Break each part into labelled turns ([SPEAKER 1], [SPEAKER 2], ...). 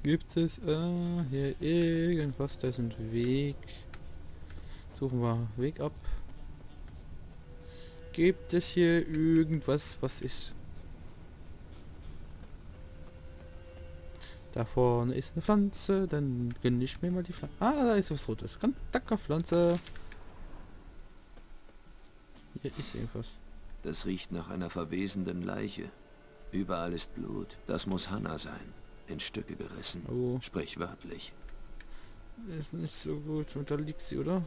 [SPEAKER 1] Gibt es hier irgendwas? Da ist ein Weg. Suchen wir Weg ab. Gibt es hier irgendwas, was ist? Da vorne ist eine Pflanze, dann gönne ich mir mal die Pflanze. Ah, da ist was Rotes. Danke, Pflanze. Hier ist irgendwas.
[SPEAKER 2] Das riecht nach einer verwesenden Leiche. Überall ist Blut. Das muss Hannah sein. In Stücke gerissen.
[SPEAKER 1] Oh.
[SPEAKER 2] Sprichwörtlich.
[SPEAKER 1] Ist nicht so gut. Und da liegt sie, oder?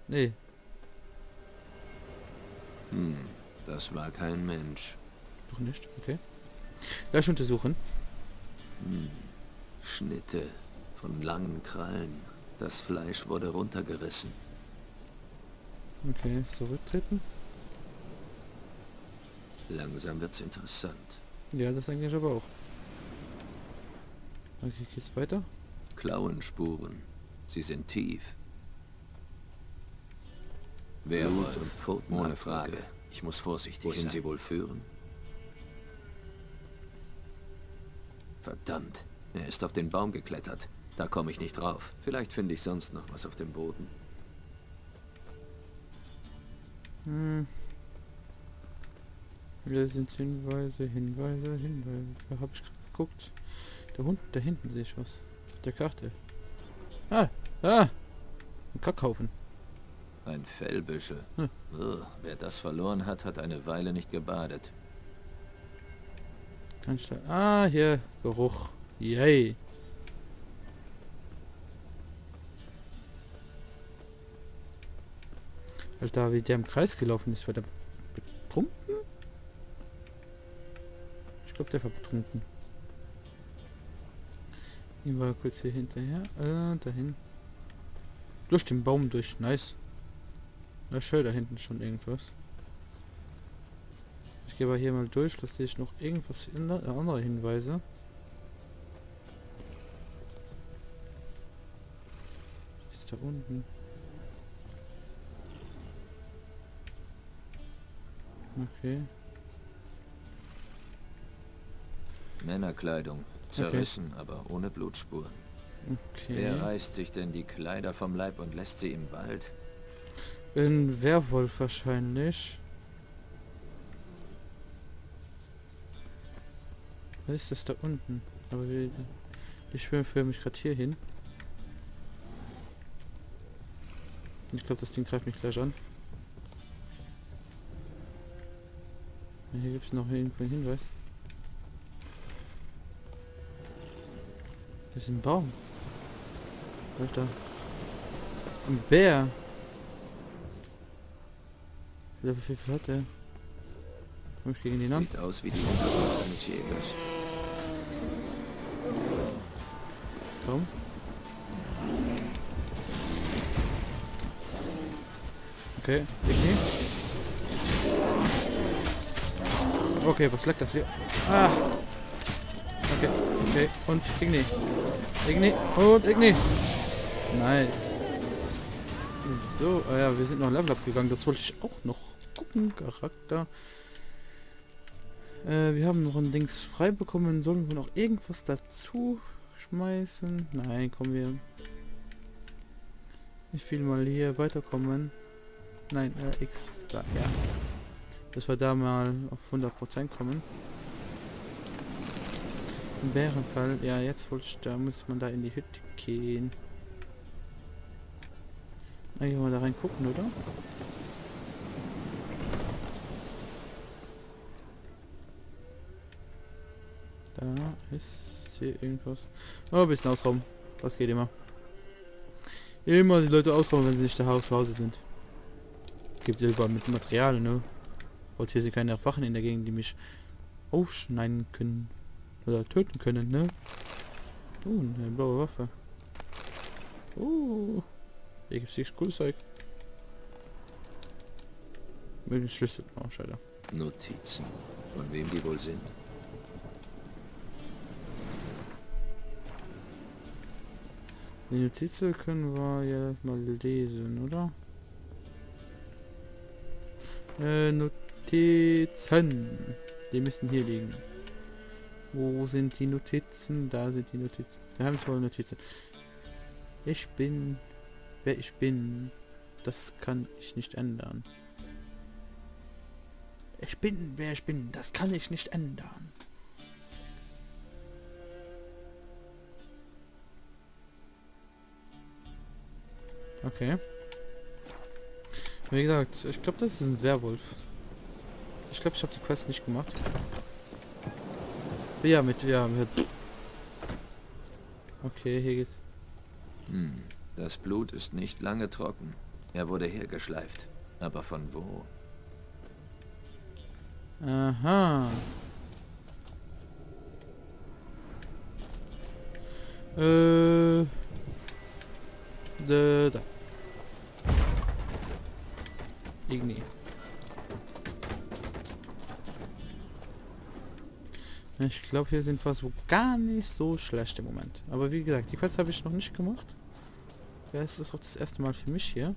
[SPEAKER 1] Nee.
[SPEAKER 2] Das war kein Mensch.
[SPEAKER 1] Doch nicht. Okay. Lass untersuchen.
[SPEAKER 2] Schnitte von langen Krallen. Das Fleisch wurde runtergerissen.
[SPEAKER 1] Okay, zurücktreten.
[SPEAKER 2] Langsam wird's interessant.
[SPEAKER 1] Ja, das eigentlich aber auch. Okay, geht's weiter?
[SPEAKER 2] Klauenspuren. Sie sind tief. Blut und Pfoten ohne Frage. Ich muss vorsichtig sein. Wohin sie wohl führen? Verdammt. Er ist auf den Baum geklettert. Da komme ich nicht drauf. Vielleicht finde ich sonst noch was auf dem Boden.
[SPEAKER 1] Hier sind Hinweise. Da habe ich gerade geguckt. Da hinten sehe ich was. Auf der Karte. Ein Kackhaufen.
[SPEAKER 2] Ein Fellbüschel. Wer das verloren hat, hat eine Weile nicht gebadet.
[SPEAKER 1] Hier. Geruch. Yay. Alter, wie der im Kreis gelaufen ist. War der betrunken? Ich glaube, der war betrunken. Ich war kurz hier hinterher. Dahin. Durch den Baum durch. Nice. Na schön, da hinten schon irgendwas. Ich gehe aber hier mal durch. Da sehe ich noch irgendwas andere Hinweise. Ist da unten. Okay.
[SPEAKER 2] Männerkleidung. Zerrissen, aber ohne Blutspuren.
[SPEAKER 1] Okay.
[SPEAKER 2] Wer reißt sich denn die Kleider vom Leib und lässt sie im Wald?
[SPEAKER 1] Ein Werwolf wahrscheinlich. Was ist das da unten? Aber ich führe mich gerade hier hin. Ich glaube, das Ding greift mich gleich an. Hier gibt es noch irgendwo einen Hinweis. Das ist ein Baum. Alter. Ein Bär. Wie viel hat der? Komm ich gegen den an?
[SPEAKER 2] Sieht aus wie die Unterwelt eines Jägers.
[SPEAKER 1] Komm. Okay, okay. Okay, was leckt das hier? Okay, okay. Und Igni. Igni und Igni. Nice. So, ja, wir sind noch Level abgegangen. Das wollte ich auch noch gucken. Charakter. Wir haben noch ein Dings frei bekommen. Sollen wir noch irgendwas dazu schmeißen? Nein, kommen wir. Ich will mal hier weiterkommen. Nein, X. Da, ja. Dass wir da mal auf 100% kommen. Im Bärenfall. Ja, jetzt wollte ich, da muss man da in die Hütte gehen. Eigentlich mal da rein gucken, oder? Da ist hier irgendwas. Oh, ein bisschen ausrauben. Das geht immer. Immer die Leute ausrauben, wenn sie nicht zu Hause sind. Gibt ja überall mit Material, ne? Und hier sind keine Wachen in der Gegend, die mich aufschneiden können. Oder töten können, ne? Eine blaue Waffe. Hier gibt es nichts cooles Zeug. Mit den Schlüssel. Oh, scheiße.
[SPEAKER 2] Notizen. Von wem die wohl sind?
[SPEAKER 1] Die Notizen können wir ja mal lesen, oder? Notizen. Die müssen hier liegen. Wo sind die Notizen? Da sind die Notizen. Geheimnisvolle Notizen. Ich bin, wer ich bin. Das kann ich nicht ändern. Ich bin, wer ich bin. Das kann ich nicht ändern. Okay. Wie gesagt, ich glaube, das ist ein Werwolf. Ich glaube, ich habe die Quest nicht gemacht. Ja, mit. Okay, hier geht's.
[SPEAKER 2] Das Blut ist nicht lange trocken. Er wurde hergeschleift. Aber von wo?
[SPEAKER 1] Aha. Da. Irgendwie. Ich glaube, hier sind wir so gar nicht so schlecht im Moment. Aber wie gesagt, die Quest habe ich noch nicht gemacht. Ja, es ist auch das erste Mal für mich hier.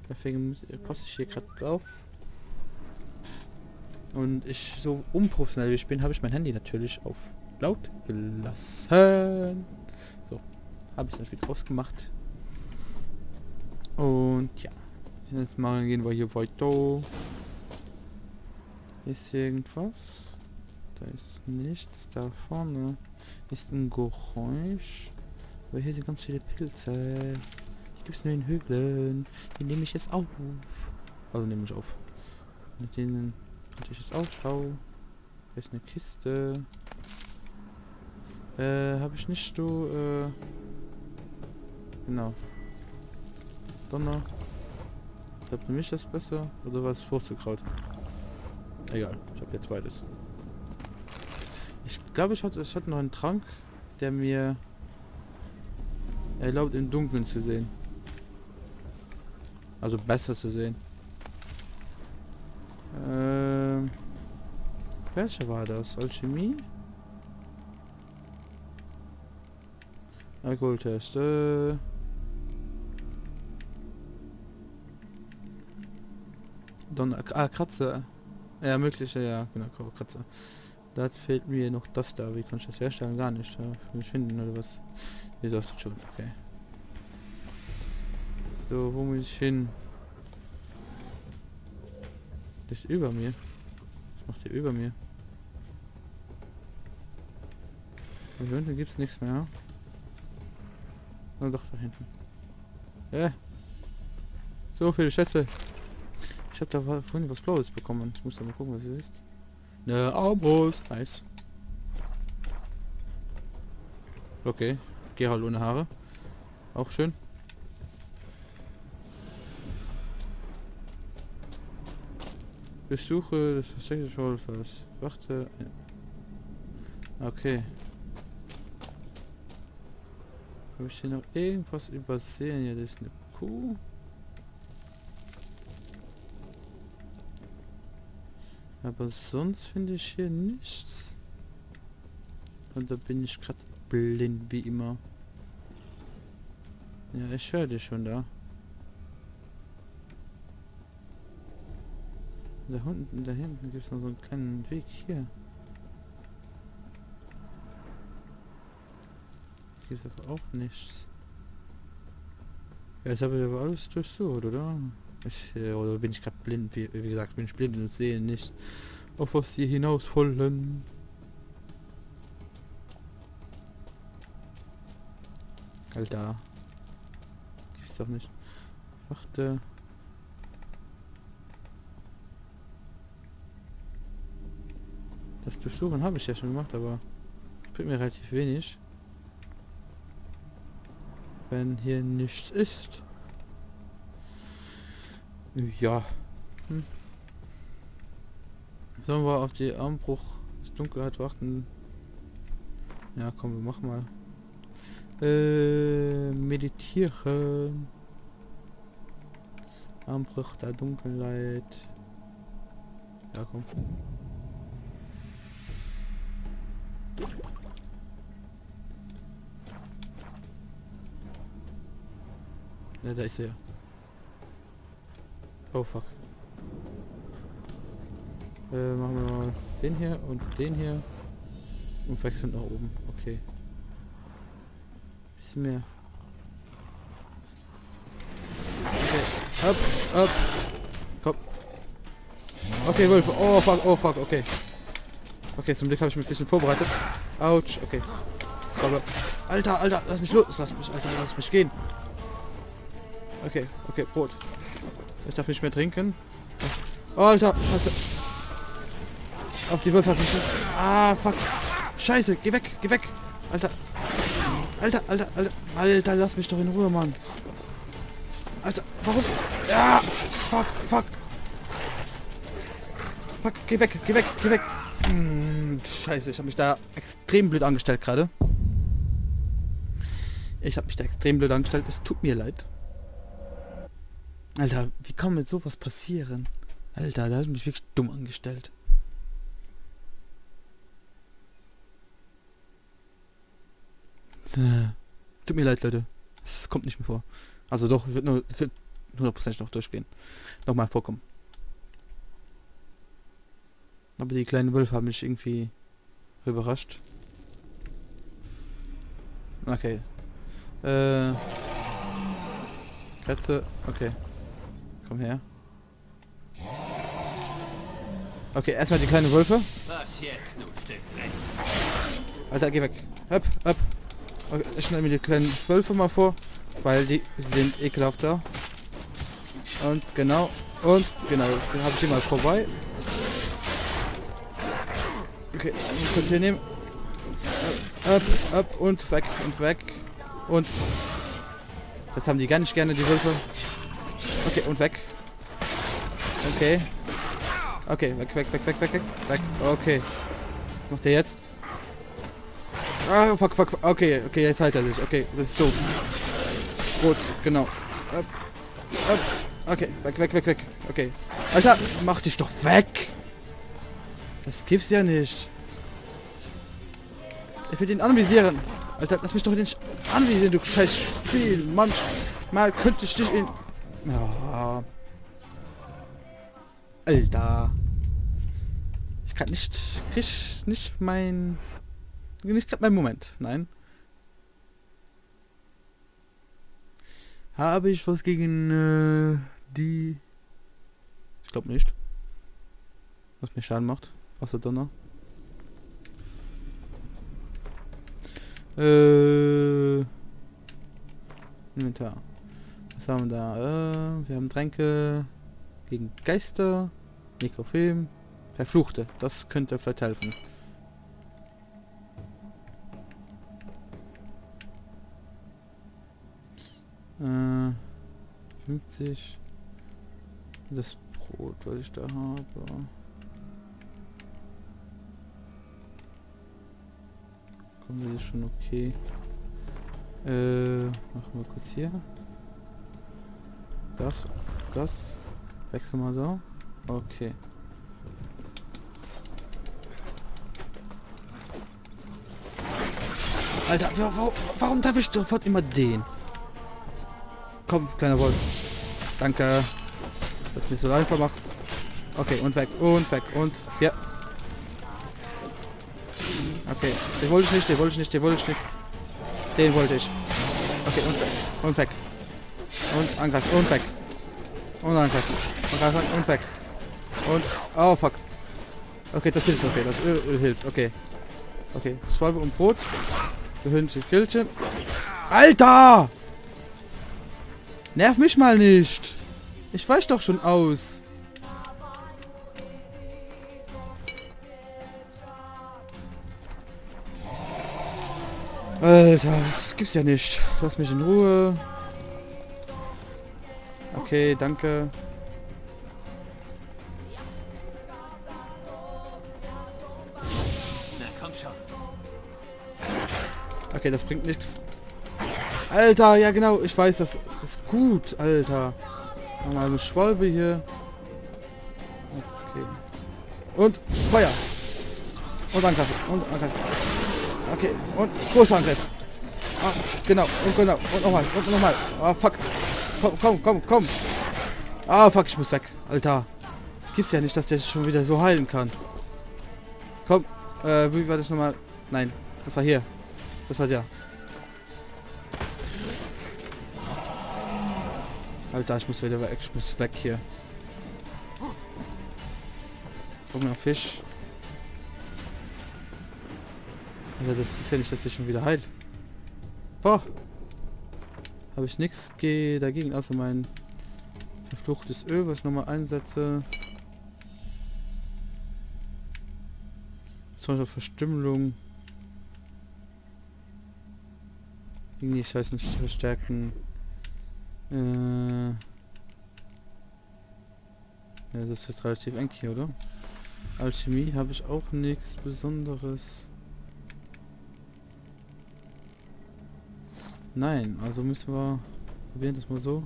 [SPEAKER 1] Deswegen passe ich hier gerade drauf. Und ich, so unprofessionell wie ich bin, habe ich mein Handy natürlich auf laut gelassen. So, habe ich das wieder ausgemacht. Und ja, jetzt mal gehen wir hier weiter. Ist hier irgendwas? Da ist nichts. Da vorne ist ein Geräusch. Aber hier sind ganz viele Pilze. Die gibt es nur in Hügeln. Die nehme ich jetzt auf. Also nehme ich auf. Mit denen hatte ich jetzt Ausschau. Hier ist eine Kiste. Habe ich nicht so, genau. Donner. Bleibt für mich das besser? Oder was Wurzelkraut? Egal, ich habe jetzt beides. Ich glaube, ich hatte noch einen Trank, der mir erlaubt, im Dunkeln zu sehen. Also besser zu sehen. Welche war das? Alchemie? Alkoholtest. Dann Kratzer. Ja, mögliche, ja, genau, Kratzer. Das fehlt mir noch das da. Wie kann ich das herstellen? Gar nicht. Ja, ich finden oder was? Hier läuft das schon. Okay. So, wo muss ich hin? Das ist über mir. Was macht ihr über mir? Und hier unten gibt es nichts mehr. Oh, doch, da hinten. Ja. So viele Schätze. Ich habe da vorhin was Blaues bekommen. Ich muss da mal gucken, was es ist. Ne, Armbrust. Nice. Okay. Gerald ohne Haare. Auch schön. Besuche des Verstecktes Wolfers. Warte. Ja. Okay. Habe ich hier noch irgendwas übersehen? Ja, das ist eine Kuh. Aber sonst finde ich hier nichts. Und da bin ich gerade blind wie immer. Ja, ich höre dich schon da. Da hinten gibt es noch so einen kleinen Weg hier. Hier ist aber auch nichts. Ja, jetzt habe ich aber alles durchsucht, oder? Oder bin ich gerade blind? Wie gesagt, bin ich blind und sehe nicht, auf was die hinaus wollen. Alter. Gibt's doch nicht. Warte. Das Durchsuchen habe ich ja schon gemacht, aber das bringt mir relativ wenig. Wenn hier nichts ist. Ja. Sollen wir auf die Armbruch des Dunkelheit warten? Ja, komm, wir machen mal. Meditieren. Armbruch der Dunkelheit. Ja, komm. Ja, da ist er. Oh fuck. Machen wir mal den hier und den hier und wechseln nach oben. Okay. bisschen mehr. Okay. Up. Komm. Okay, Wölfe. Oh fuck, okay. Okay, zum Glück habe ich mich ein bisschen vorbereitet. Autsch, okay. Alter, lass mich los. Lass mich gehen. Okay, Brot. Ich darf nicht mehr trinken. Oh, Alter, was? Auf die Wölfe hab ich... Ah, fuck. Scheiße, geh weg. Alter, lass mich doch in Ruhe, Mann. Alter, warum? Ja, fuck. Fuck, geh weg. Scheiße, ich habe mich da extrem blöd angestellt gerade. Es tut mir leid. Alter, wie kann mit sowas passieren? Alter, da habe ich mich wirklich dumm angestellt. Tut mir leid, Leute. Es kommt nicht mehr vor. Also doch, wird 100% noch durchgehen. Nochmal vorkommen. Aber die kleinen Wölfe haben mich irgendwie überrascht. Okay. Katze, okay. Komm her. Okay, erstmal die kleinen Wölfe.
[SPEAKER 2] Was jetzt, du Stück Dreck?
[SPEAKER 1] Alter, geh weg. Up. Okay, ich schneide mir die kleinen Wölfe mal vor, weil die sind ekelhafter. Und genau. Dann habe ich die mal vorbei. Okay, ich kann hier nehmen. Up und weg. Und das haben die gar nicht gerne, die Wölfe. Okay, und weg. Okay. Okay, weg. Okay. Was macht der jetzt? Ah, fuck. Okay, jetzt halt er sich. Okay, das ist doof. Gut, genau. Up. Okay, weg. Okay. Alter, mach dich doch weg! Das gibt's ja nicht. Ich will den anvisieren. Alter, lass mich doch den anvisieren, du scheiß Spiel. Manchmal könnte ich dich in... Ja. Alter. Ich kann nicht... Nicht gerade mein Moment. Nein. Habe ich was gegen die... Ich glaube nicht. Was mir Schaden macht. Außer Donner. Inventar. Was haben wir da? Wir haben Tränke gegen Geister, Nekrofilm, Verfluchte. Das könnte vielleicht helfen. Äh, 50. Das Brot, was ich da habe. Das ist schon okay. Machen wir kurz hier. Das. Wechseln wir so. Okay. Alter, warum darf ich sofort immer den? Komm, kleiner Wolf. Danke. Das mich so einfach macht. Okay, und weg. Ja. Okay, den wollte ich nicht. Den wollte ich. Okay, und weg. Und angreifen, und weg. Und angreifen. Und weg. Und... Oh, fuck. Okay, das hilft, okay. Das Öl hilft, okay. Okay, Schwalbe und Brot. Gehündchen, Killchen. Alter! Nerv mich mal nicht. Ich weich doch schon aus. Alter, das gibt's ja nicht. Lass mich in Ruhe. Okay, danke.
[SPEAKER 2] Na komm schon.
[SPEAKER 1] Okay, das bringt nichts. Alter, ja genau, ich weiß, das ist gut, Alter. Mal eine Schwalbe hier. Okay. Und Feuer. Und angreifen. Okay, und großer Angriff. Ah, genau. Und nochmal. Ah, fuck. Komm. Ah, fuck, ich muss weg. Alter. Das gibt's ja nicht, dass der schon wieder so heilen kann. Komm. Wie war das nochmal? Nein, das war hier. Das war der. Alter, ich muss wieder weg. Ich muss weg hier. Guck mal, Fisch. Alter, das gibt's ja nicht, dass sich schon wieder heilt. Boah. Habe ich nichts dagegen, außer mein verfluchtes Öl, was ich nochmal einsetze. Zum Beispiel Verstümmelung. Irgendwie, ich weiß nicht, verstärken. Ja, das ist jetzt relativ eng hier, oder? Alchemie habe ich auch nichts Besonderes. Nein, also müssen wir probieren das mal so.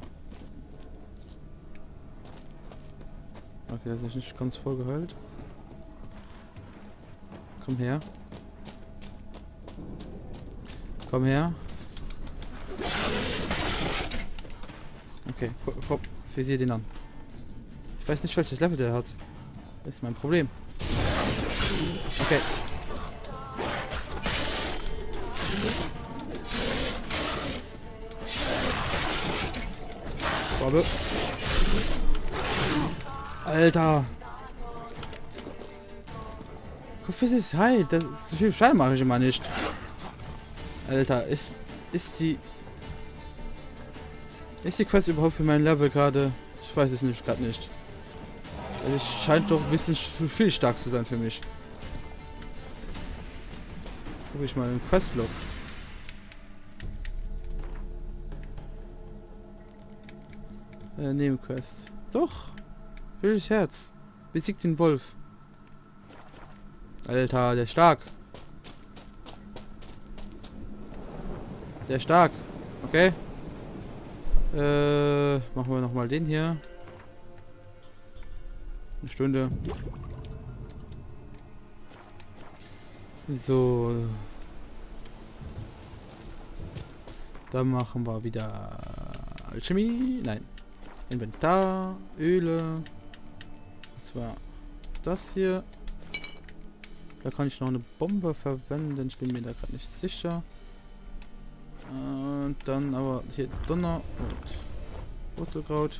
[SPEAKER 1] Okay, das ist nicht ganz voll geheilt. Komm her. Komm her. Okay, komm, visier den an. Ich weiß nicht, welches Level der hat. Das ist mein Problem. Okay. Bobbe. Alter. Guck, wie es heilt. Das ist so viel Schaden mache ich immer nicht. Alter, ist die Quest überhaupt für mein Level gerade? Ich weiß es nicht, gerade nicht. Es scheint doch ein bisschen zu viel stark zu sein für mich. Guck ich mal im Questlog. Nebenquest. Doch. Wildes Herz. Besiegt den Wolf. Alter, der ist stark. Der ist stark. Okay. Machen wir nochmal den hier. Eine Stunde. So. Dann machen wir wieder Alchemie. Nein. Inventar. Öle. Und zwar das hier. Da kann ich noch eine Bombe verwenden. Ich bin mir da gerade nicht sicher. Und dann aber hier Donner und Wurzelkraut.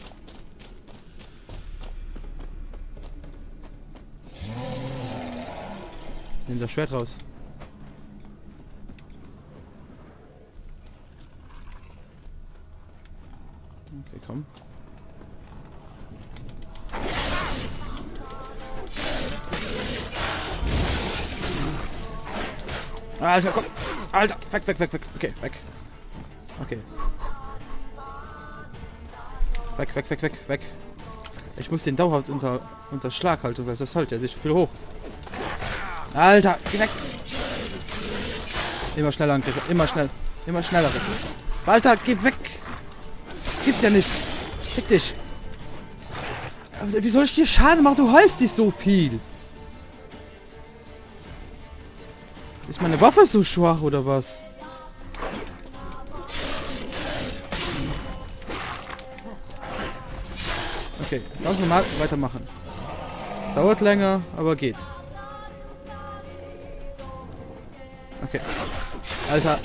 [SPEAKER 1] Nimm das Schwert raus. Okay, komm. Alter, komm! Alter! Weg, weg, weg, weg! Okay, weg. Okay. Weg, weg, weg, weg, weg. Ich muss den dauerhaft unter Schlag halten, weil das hält er sich viel hoch. Alter, geh weg! Immer schneller Angriffe, immer schneller. Alter, geh weg! Das gibt's ja nicht. Fick dich. Wie soll ich dir Schaden machen? Du heulst dich so viel. Ist meine Waffe so schwach oder was? Okay, ganz normal weitermachen. Dauert länger, aber geht. Okay. Alter.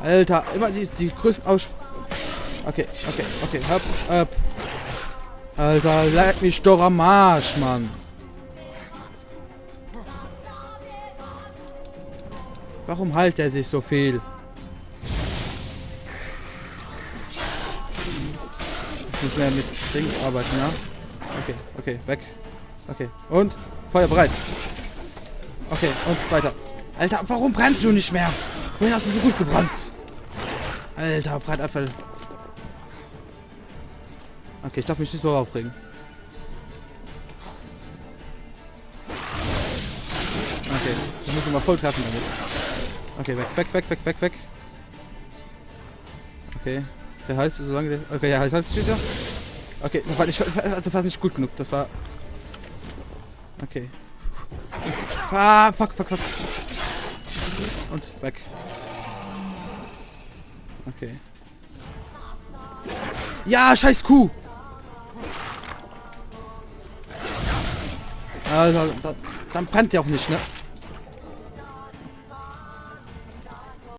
[SPEAKER 1] Alter, immer die größten Okay, hab. Alter, leck mich doch am Arsch, Mann. Warum heilt er sich so viel? Ich muss mehr mit Dings arbeiten, ja? Okay, weg. Okay, und? Feuer bereit. Okay, und weiter. Alter, warum brennst du nicht mehr? Wohin hast du so gut gebrannt? Alter, Bratapfel. Okay, ich darf mich nicht so aufregen. Okay, ich muss mal voll treffen damit. Okay, weg. Okay, der heißt so lange. Okay, ja, heißt steht ja. Okay, das war nicht gut genug. Das war. Okay. Ah, fuck. Und weg. Okay. Ja, scheiß Kuh! Also, dann brennt der auch nicht, ne?